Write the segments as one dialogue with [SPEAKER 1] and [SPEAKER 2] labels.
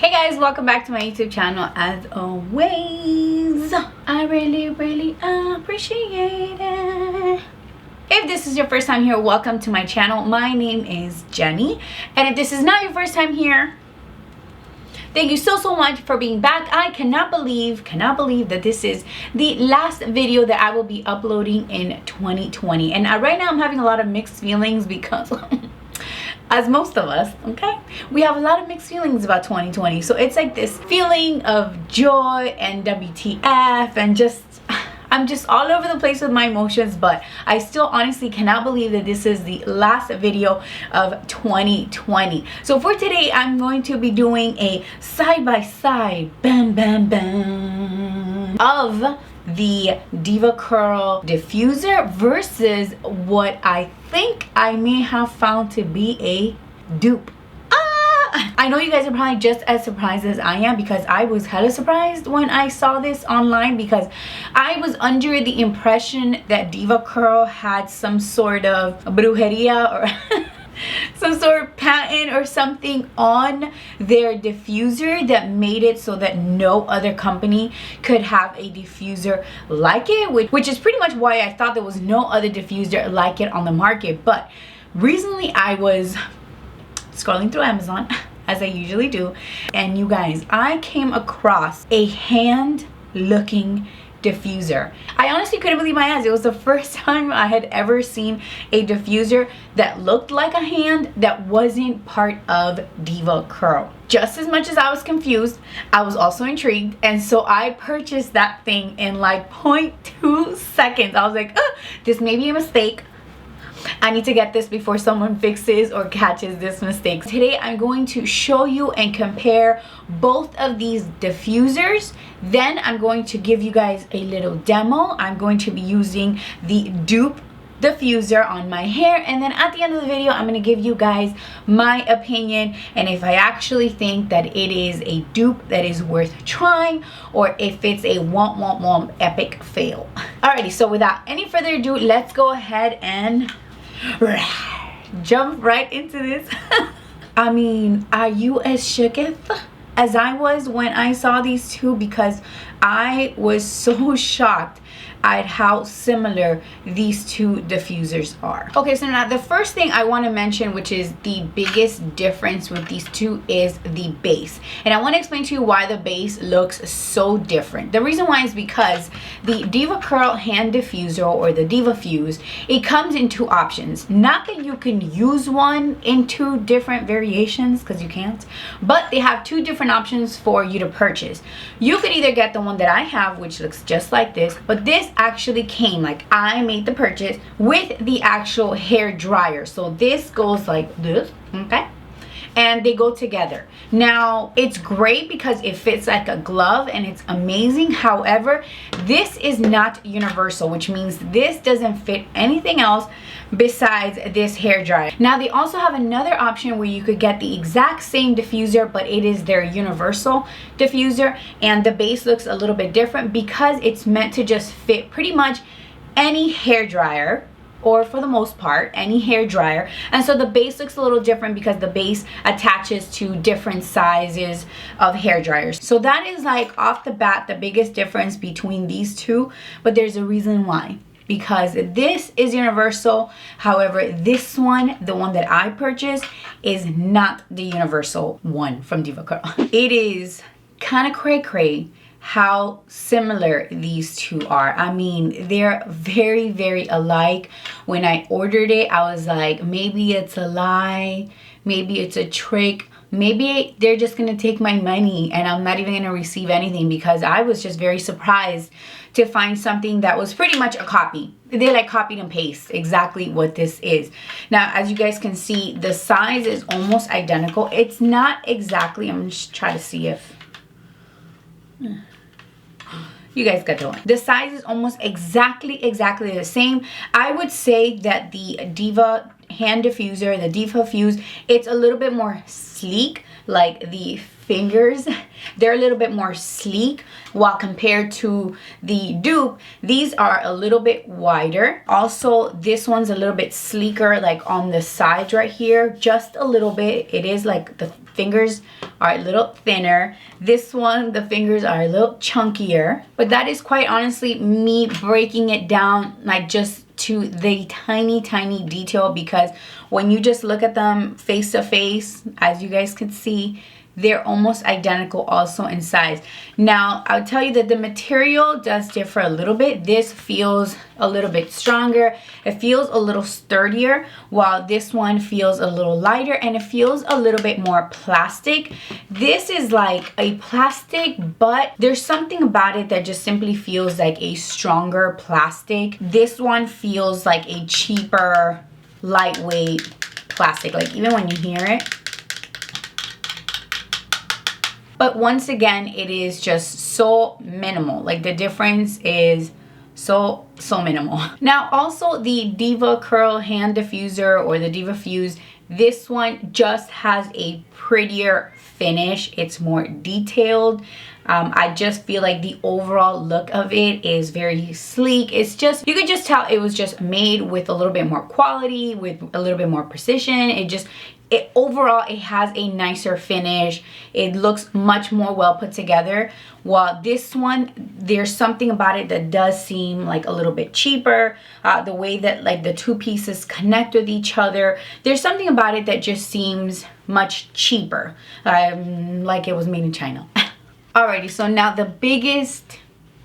[SPEAKER 1] Hey guys, welcome back to my YouTube channel. As always, I really appreciate it. If this is your first time here, welcome to my channel. My name is Jenny, and if this is not your first time here, thank you so much for being back. I cannot believe that this is the last video that I will be uploading in 2020. And right now I'm having a lot of mixed feelings because as most of us, okay, we have a lot of mixed feelings about 2020. So it's like this feeling of joy and WTF and I'm just all over the place with my emotions, but I still honestly cannot believe that this is the last video of 2020. So for today, I'm going to be doing a side-by-side of the DevaCurl Diffuser versus what I think I may have found to be a dupe. I know you guys are probably just as surprised as I am, because I was hella surprised when I saw this online, because I was under the impression that DevaCurl had some sort of brujeria or some sort of patent or something on their diffuser that made it so that no other company could have a diffuser like it, which is pretty much why I thought there was no other diffuser like it on the market. But recently I was scrolling through Amazon, as I usually do, and you guys, I came across a hand looking diffuser. I honestly couldn't believe my eyes. It was the first time I had ever seen a diffuser that looked like a hand that wasn't part of DevaCurl. Just as much as I was confused, I was also intrigued, and so I purchased that thing in like 0.2 seconds. I was like, this may be a mistake. I need to get this before someone fixes or catches this mistake. Today I'm going to show you and compare both of these diffusers. Then I'm going to give you guys a little demo. I'm going to be using the dupe diffuser on my hair, and then at the end of the video I'm going to give you guys my opinion and if I actually think that it is a dupe that is worth trying, or if it's a womp epic fail. Alrighty, so without any further ado, let's go ahead and jump right into this. I mean, are you as shooketh as I was when I saw these two? Because I was so shocked at how similar these two diffusers are. Okay, so now the first thing I want to mention, which is the biggest difference with these two, is the base. And I want to explain to you why the base looks so different. The reason why is because the DevaCurl Hand Diffuser, or the DevaFuse, it comes in two options. Not that you can use one in two different variations, because you can't, but they have two different options for you to purchase. You could either get the one that I have, which looks just like this, but this actually came, like, I made the purchase with the actual hair dryer. So this goes like this, okay, and they go together. Now it's great because it fits like a glove and it's amazing. However, this is not universal, which means this doesn't fit anything else besides this hair dryer. Now they also have another option where you could get the exact same diffuser, but it is their universal diffuser, and the base looks a little bit different because it's meant to just fit pretty much any hair dryer, or for the most part any hair dryer. And so the base looks a little different because the base attaches to different sizes of hair dryers. So that is, like, off the bat the biggest difference between these two, but there's a reason why. Because this is universal, however this one, the one that I purchased, is not the universal one from DevaCurl. It is kind of cray how similar these two are. I mean, they're very alike. When I ordered it, I was like, maybe it's a lie, maybe it's a trick, maybe they're just gonna take my money and I'm not even gonna receive anything, because I was just very surprised to find something that was pretty much a copy. They like copied and paste exactly what this is. Now, as you guys can see, the size is almost identical. It's not exactly, I'm just trying to see if you guys got the one. The size is almost exactly the same. I would say that the Hand Diffuser, the DevaFuse, it's a little bit more sleek. like the fingers, they're a little bit more sleek, while compared to the dupe, these are a little bit wider. Also, this one's a little bit sleeker, like on the sides right here, just a little bit. It is like the fingers are a little thinner. This one, the fingers are a little chunkier, but that is quite honestly me breaking it down like just to the tiny detail, because when you just look at them face to face, as you guys can see, they're almost identical also in size. Now, I'll tell you that the material does differ a little bit. This feels a little bit stronger. It feels a little sturdier, while this one feels a little lighter and it feels a little bit more plastic. This is like a plastic, but there's something about it that just simply feels like a stronger plastic. This one feels like a cheaper, lightweight plastic, like even when you hear it. But once again, it is just so minimal. Like the difference is so minimal. Now also the DevaCurl Hand Diffuser or the Devafuse, this one just has a prettier finish. It's more detailed. I just feel like the overall look of it is very sleek. It's just, you could just tell it was just made with a little bit more quality, with a little bit more precision. Overall, it has a nicer finish. It looks much more well put together. While this one, there's something about it that does seem like a little bit cheaper. The way that like the two pieces connect with each other, there's something about it that just seems much cheaper, like it was made in China. Alrighty, so now the biggest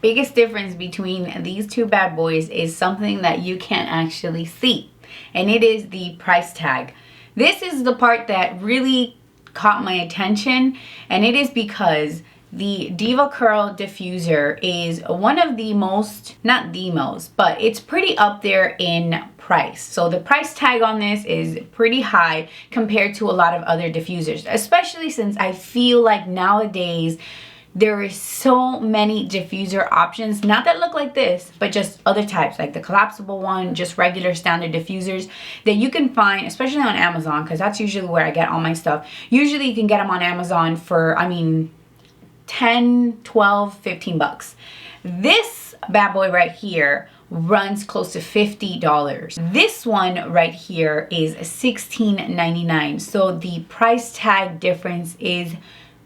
[SPEAKER 1] difference between these two bad boys is something that you can't actually see, and it is the price tag. This is the part that really caught my attention, and it is because the DevaCurl Diffuser is one of the most, not the most, but it's pretty up there in price. So the price tag on this is pretty high compared to a lot of other diffusers, especially since I feel like nowadays there is so many diffuser options, not that look like this, but just other types, like the collapsible one, just regular standard diffusers that you can find, especially on Amazon, because that's usually where I get all my stuff. Usually you can get them on Amazon for, I mean, 10, 12, 15 bucks. This bad boy right here runs close to $50. This one right here is $16.99. So the price tag difference is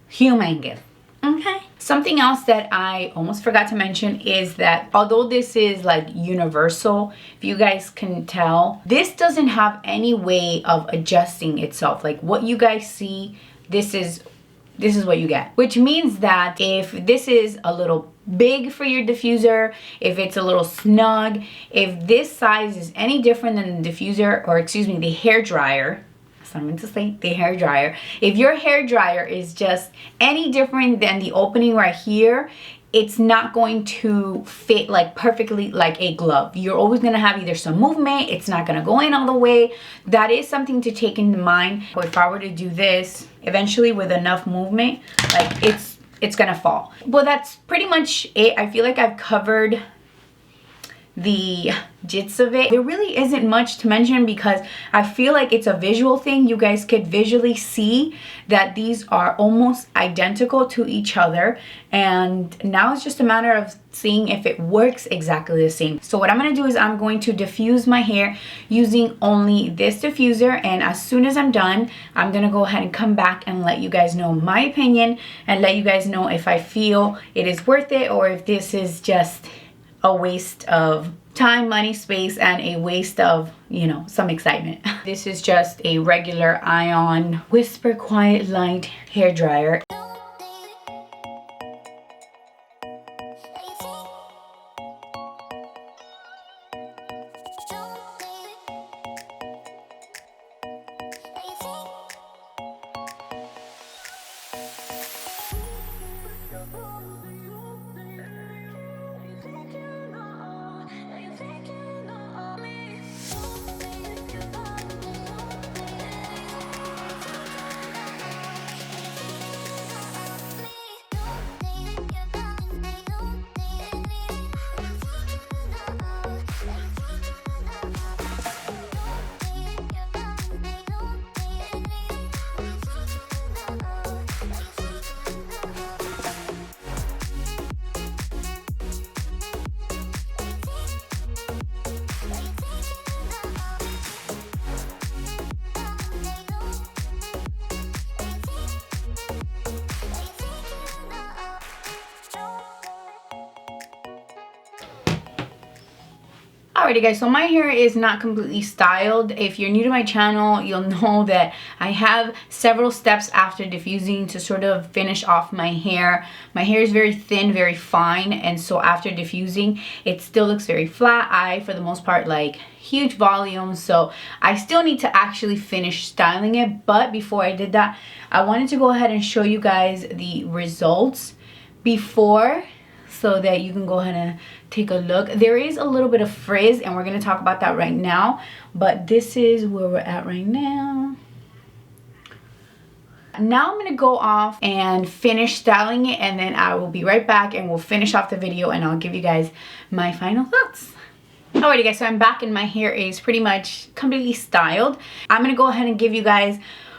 [SPEAKER 1] humongous. Okay. Something else that I almost forgot to mention is that although this is like universal, if you guys can tell, this doesn't have any way of adjusting itself. Like what you guys see, this is what you get. Which means that if this is a little big for your diffuser, if it's a little snug, if this size is any different than the diffuser, or excuse me, the hairdryer, I meant to say the hair dryer. If your hair dryer is just any different than the opening right here, it's not going to fit like perfectly like a glove. You're always going to have either some movement, it's not going to go in all the way. That is something to take into mind. If I were to do this eventually with enough movement, like it's going to fall. Well, that's pretty much it. I feel like I've covered the gist of it. There really isn't much to mention because I feel like it's a visual thing. You guys could visually see that these are almost identical to each other, and now it's just a matter of seeing if it works exactly the same. So what I'm going to do is I'm going to diffuse my hair using only this diffuser, and as soon as I'm done, I'm going to go ahead and come back and let you guys know my opinion and let you guys know if I feel it is worth it or if this is just a waste of time, money, space, and a waste of, you know, some excitement. This is just a regular ion whisper quiet light hair dryer. Alrighty guys, so my hair is not completely styled. If you're new to my channel, you'll know that I have several steps after diffusing to sort of finish off my hair. My hair is very thin, very fine, and so after diffusing, it still looks very flat. I, for the most part, like huge volumes, so I still need to actually finish styling it. But before I did that, I wanted to go ahead and show you guys the results before, so that you can go ahead and take a look. There is a little bit of frizz, and we're going to talk about that right now, but this is where we're at right now. Now I'm going to go off and finish styling it, and then I will be right back and we'll finish off the video and I'll give you guys my final thoughts. Alrighty guys, so I'm back and my hair is pretty much completely styled. I'm going to go ahead and give you guys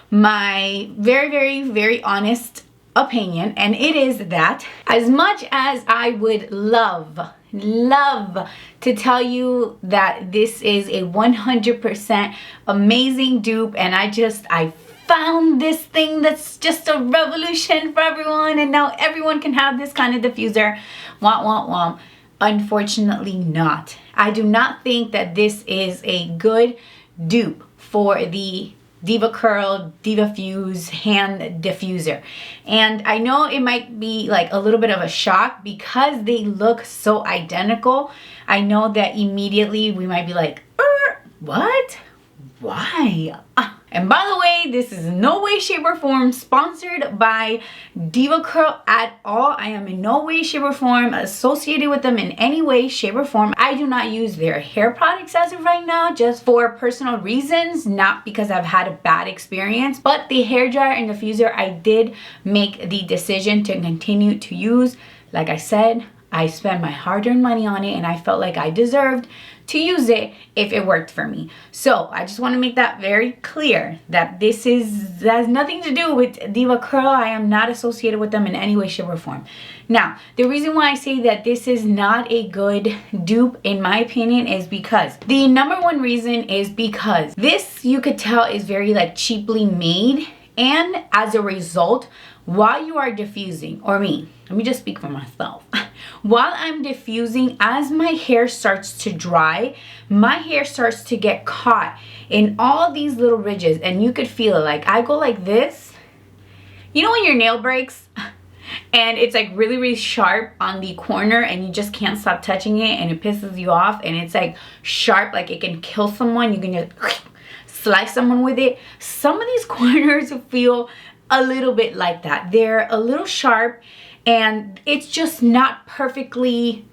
[SPEAKER 1] my very honest opinion, and it is that as much as I would love to tell you that this is a 100% amazing dupe, and I found this thing that's just a revolution for everyone and now everyone can have this kind of diffuser, womp. Unfortunately not. I do not think that this is a good dupe for the DevaCurl Devafuse Hand Diffuser. And I know it might be like a little bit of a shock because they look so identical. I know that immediately we might be like, what? Why? And by the way, this is in no way, shape, or form sponsored by DevaCurl at all. I am in no way, shape, or form associated with them in any way, shape, or form. I do not use their hair products as of right now, just for personal reasons, not because I've had a bad experience. But the hairdryer and diffuser, I did make the decision to continue to use. Like I said, I spent my hard-earned money on it, and I felt like I deserved to use it if it worked for me. So I just want to make that very clear that this has nothing to do with DevaCurl. I am not associated with them in any way, shape, or form. Now, the reason why I say that this is not a good dupe, in my opinion, is because the number one reason is because this, you could tell, is very like cheaply made, and as a result, while you are diffusing, or me, let me just speak for myself. While I'm diffusing, as my hair starts to dry, my hair starts to get caught in all these little ridges, and you could feel it. Like I go like this. You know when your nail breaks and it's like really sharp on the corner and you just can't stop touching it and it pisses you off, and it's like sharp, like it can kill someone. You can just slice someone with it. Some of these corners feel a little bit like that. They're a little sharp and it's just not perfectly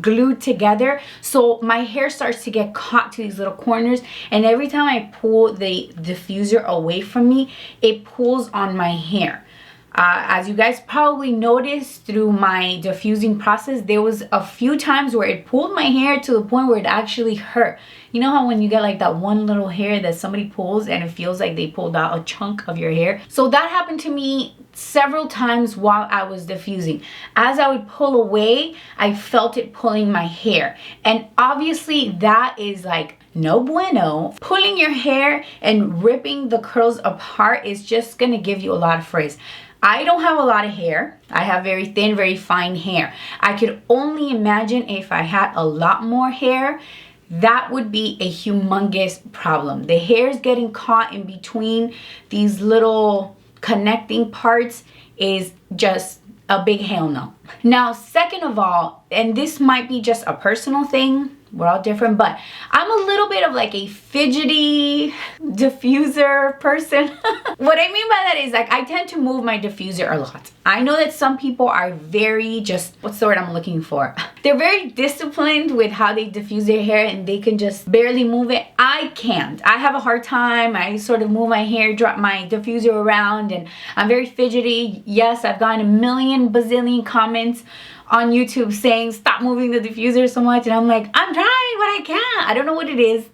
[SPEAKER 1] glued together, so my hair starts to get caught to these little corners, and every time I pull the diffuser away from me, it pulls on my hair. As you guys probably noticed through my diffusing process, there was a few times where it pulled my hair to the point where it actually hurt. You know how when you get like that one little hair that somebody pulls and it feels like they pulled out a chunk of your hair? So that happened to me several times while I was diffusing. As I would pull away, I felt it pulling my hair. And obviously that is like no bueno. Pulling your hair and ripping the curls apart is just gonna give you a lot of frizz. I don't have a lot of hair. I have very thin, very fine hair. I could only imagine if I had a lot more hair, that would be a humongous problem. The hair is getting caught in between these little connecting parts is just a big hell no. Now, second of all, and this might be just a personal thing, we're all different, but I'm a little bit of like a fidgety diffuser person. What I mean by that is like I tend to move my diffuser a lot. I know that some people are very what's the word I'm looking for? They're very disciplined with how they diffuse their hair and they can just barely move it. I can't. I have a hard time. I sort of move my hair, drop my diffuser around, and I'm very fidgety. Yes, I've gotten a million bazillion comments on YouTube saying stop moving the diffuser so much, and I'm like, I'm trying, but I can't. I don't know what it is.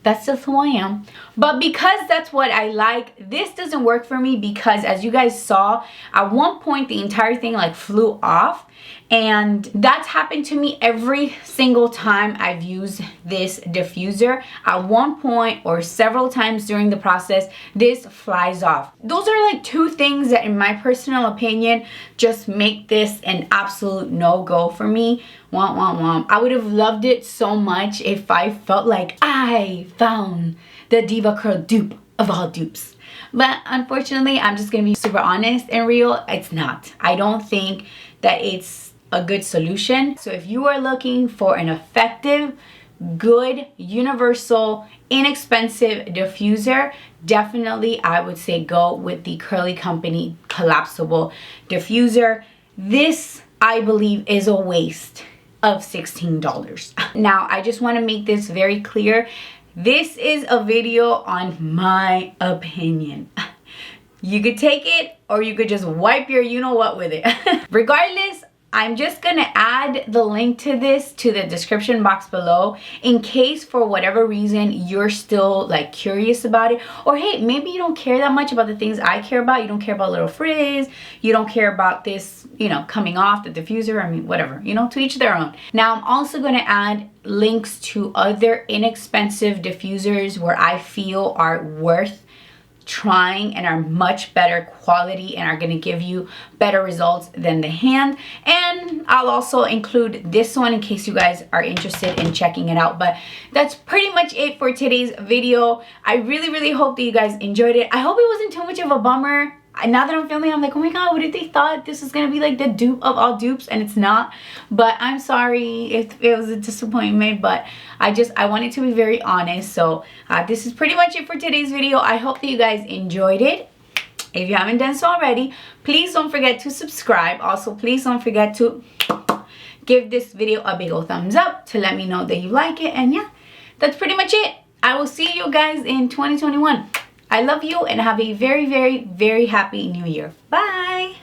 [SPEAKER 1] That's just who I am. But because that's what I like, this doesn't work for me because as you guys saw, at one point the entire thing like flew off. And that's happened to me every single time I've used this diffuser. At one point or several times during the process, this flies off. Those are like two things that in my personal opinion just make this an absolute no-go for me. Womp womp womp. I would have loved it so much if I felt like I found the DevaCurl dupe of all dupes. But unfortunately, I'm just gonna be super honest and real, it's not. I don't think that it's a good solution. So if you are looking for an effective, good, universal, inexpensive diffuser, definitely I would say go with the Curly Company collapsible diffuser. This, I believe, is a waste of $16. Now, I just want to make this very clear. This is a video on my opinion. You could take it or you could just wipe your you-know-what with it. Regardless, I'm just gonna add the link to this to the description box below in case for whatever reason you're still like curious about it, or hey, maybe you don't care that much about the things I care about. You don't care about little frizz, you don't care about this, you know, coming off the diffuser. I mean, whatever, you know, to each their own. Now I'm also gonna add links to other inexpensive diffusers where I feel are worth trying and are much better quality and are going to give you better results than the hand. And I'll also include this one in case you guys are interested in checking it out. But that's pretty much it for today's video. I really hope that you guys enjoyed it. I hope it wasn't too much of a bummer. Now that I'm filming, I'm like, oh my god, what if they thought this was gonna be like the dupe of all dupes, and it's not. But I'm sorry if it was a disappointment, but I wanted to be very honest. So this is pretty much it for today's video. I hope that you guys enjoyed it. If you haven't done so already, please don't forget to subscribe. Also, please don't forget to give this video a big old thumbs up to let me know that you like it. And yeah, that's pretty much it. I will see you guys in 2021. I love you and have a very happy new year. Bye.